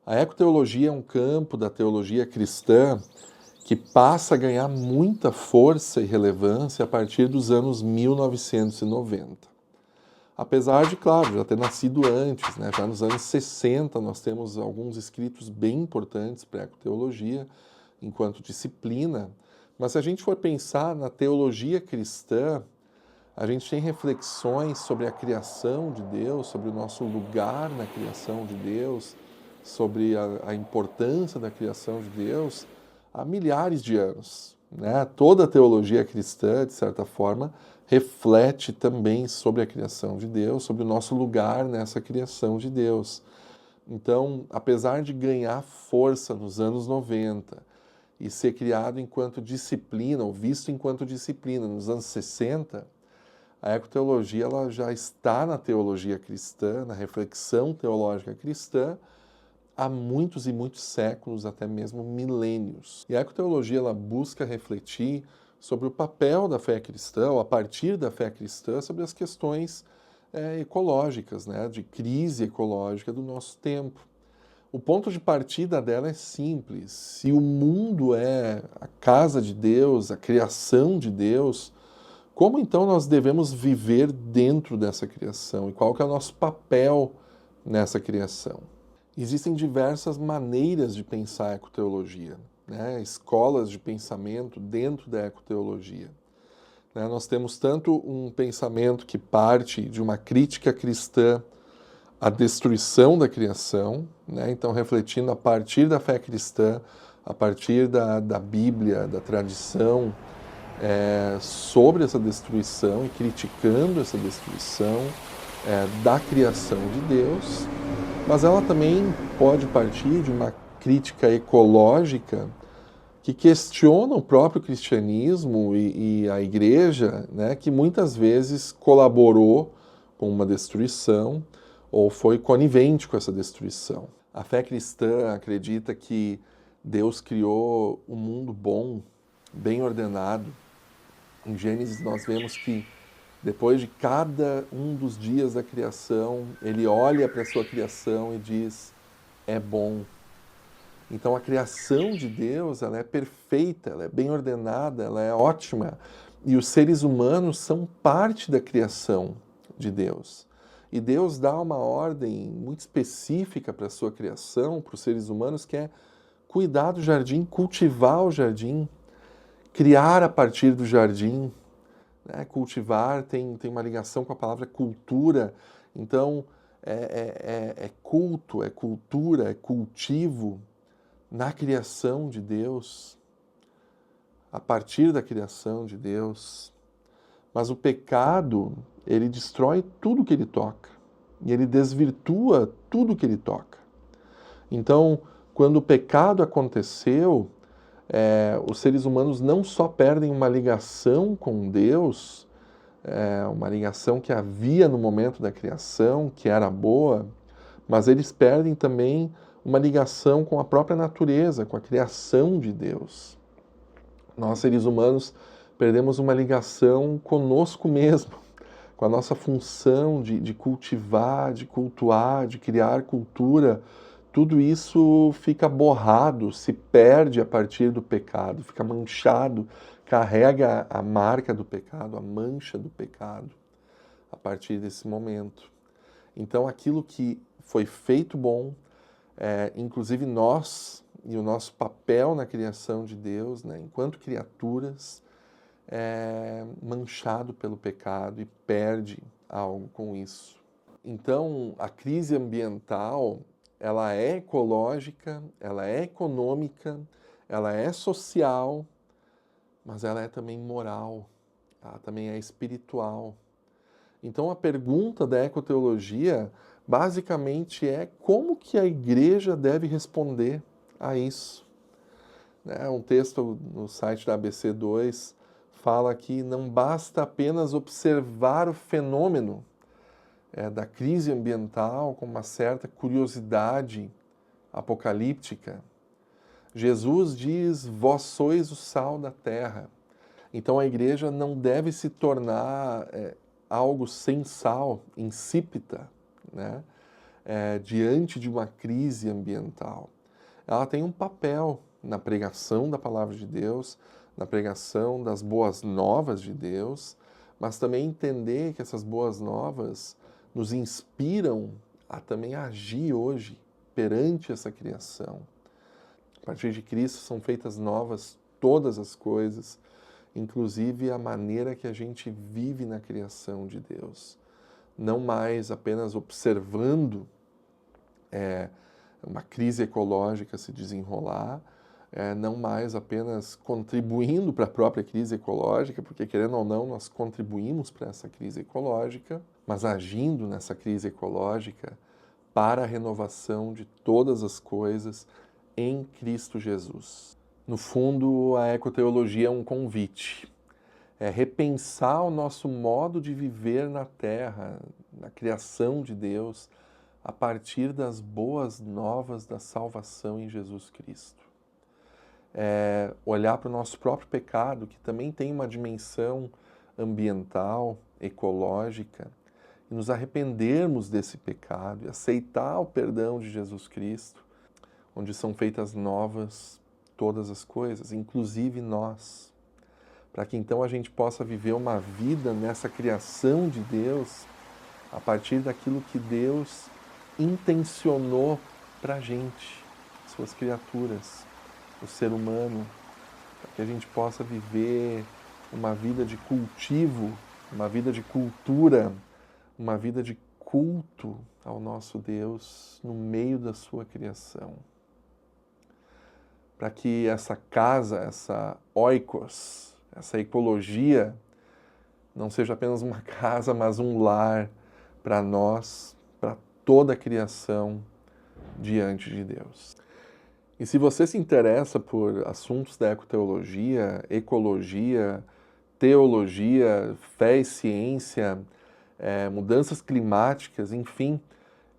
A ecoteologia é um campo da teologia cristã que passa a ganhar muita força e relevância a partir dos anos 1990. Apesar de, claro, já ter nascido antes, né? Já nos anos 60 nós temos alguns escritos bem importantes para a ecoteologia enquanto disciplina, mas se a gente for pensar na teologia cristã, a gente tem reflexões sobre a criação de Deus, sobre o nosso lugar na criação de Deus, sobre a importância da criação de Deus há milhares de anos, né? Toda a teologia cristã, de certa forma, reflete também sobre a criação de Deus, sobre o nosso lugar nessa criação de Deus. Então, apesar de ganhar força nos anos 90 e ser criado enquanto disciplina, ou visto enquanto disciplina nos anos 60, a ecoteologia ela já está na teologia cristã, na reflexão teológica cristã, há muitos e muitos séculos, até mesmo milênios. E a ecoteologia ela busca refletir sobre o papel da fé cristã, ou a partir da fé cristã, sobre as questões ecológicas, né, de crise ecológica do nosso tempo. O ponto de partida dela é simples. Se o mundo é a casa de Deus, a criação de Deus, como então nós devemos viver dentro dessa criação? E qual que é o nosso papel nessa criação? Existem diversas maneiras de pensar a ecoteologia, né? Escolas de pensamento dentro da ecoteologia. Né? Nós temos tanto um pensamento que parte de uma crítica cristã à destruição da criação, né? Então refletindo a partir da fé cristã, a partir da Bíblia, da tradição, sobre essa destruição e criticando essa destruição da criação de Deus, mas ela também pode partir de uma crítica ecológica que questiona o próprio cristianismo e a igreja, né, que muitas vezes colaborou com uma destruição ou foi conivente com essa destruição. A fé cristã acredita que Deus criou um mundo bom, bem ordenado. Em Gênesis nós vemos que depois de cada um dos dias da criação, ele olha para a sua criação e diz, é bom. Então a criação de Deus, ela é perfeita, ela é bem ordenada, ela é ótima. E os seres humanos são parte da criação de Deus. E Deus dá uma ordem muito específica para a sua criação, para os seres humanos, que é cuidar do jardim, cultivar o jardim, criar a partir do jardim. Cultivar tem uma ligação com a palavra cultura, então é culto, é cultura, é cultivo na criação de Deus, a partir da criação de Deus. Mas o pecado, ele destrói tudo que ele toca, e ele desvirtua tudo que ele toca. Então, quando o pecado aconteceu, os seres humanos não só perdem uma ligação com Deus, uma ligação que havia no momento da criação, que era boa, mas eles perdem também uma ligação com a própria natureza, com a criação de Deus. Nós, seres humanos, perdemos uma ligação conosco mesmo, com a nossa função de cultivar, de cultuar, de criar cultura. Tudo isso fica borrado, se perde a partir do pecado, fica manchado, carrega a marca do pecado, a mancha do pecado, a partir desse momento. Então, aquilo que foi feito bom, inclusive nós e o nosso papel na criação de Deus, né, enquanto criaturas, é manchado pelo pecado e perde algo com isso. Então, a crise ambiental, ela é ecológica, ela é econômica, ela é social, mas ela é também moral, ela também é espiritual. Então a pergunta da ecoteologia basicamente é como que a igreja deve responder a isso. Um texto no site da ABC2 fala que não basta apenas observar o fenômeno da crise ambiental com uma certa curiosidade apocalíptica. Jesus diz, vós sois o sal da terra. Então a igreja não deve se tornar algo sem sal, insípida, né? diante de uma crise ambiental. Ela tem um papel na pregação da palavra de Deus, na pregação das boas novas de Deus, mas também entender que essas boas novas nos inspiram a também agir hoje perante essa criação. A partir de Cristo são feitas novas todas as coisas, inclusive a maneira que a gente vive na criação de Deus. Não mais apenas observando uma crise ecológica se desenrolar, não mais apenas contribuindo para a própria crise ecológica, porque querendo ou não nós contribuímos para essa crise ecológica, mas agindo nessa crise ecológica para a renovação de todas as coisas em Cristo Jesus. No fundo, a ecoteologia é um convite. É repensar o nosso modo de viver na Terra, na criação de Deus, a partir das boas novas da salvação em Jesus Cristo. É olhar para o nosso próprio pecado, que também tem uma dimensão ambiental, ecológica, e nos arrependermos desse pecado e aceitar o perdão de Jesus Cristo, onde são feitas novas todas as coisas, inclusive nós, para que então a gente possa viver uma vida nessa criação de Deus a partir daquilo que Deus intencionou para a gente, suas criaturas, o ser humano, para que a gente possa viver uma vida de cultivo, uma vida de cultura, uma vida de culto ao nosso Deus no meio da sua criação. Para que essa casa, essa oikos, essa ecologia, não seja apenas uma casa, mas um lar para nós, para toda a criação diante de Deus. E se você se interessa por assuntos da ecoteologia, ecologia, teologia, fé e ciência, mudanças climáticas, enfim,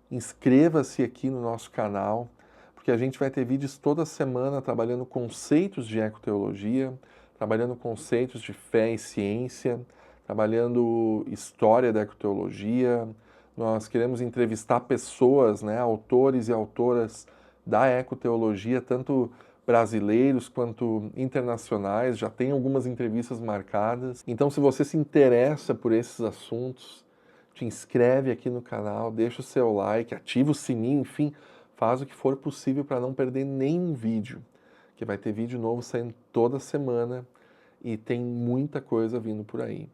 inscreva-se aqui no nosso canal, porque a gente vai ter vídeos toda semana trabalhando conceitos de ecoteologia, trabalhando conceitos de fé e ciência, trabalhando história da ecoteologia. Nós queremos entrevistar pessoas, autores e autoras da ecoteologia, tanto brasileiros quanto internacionais, já tem algumas entrevistas marcadas. Então, se você se interessa por esses assuntos, te inscreve aqui no canal, deixa o seu like, ativa o sininho, enfim, faz o que for possível para não perder nenhum vídeo, que vai ter vídeo novo saindo toda semana e tem muita coisa vindo por aí.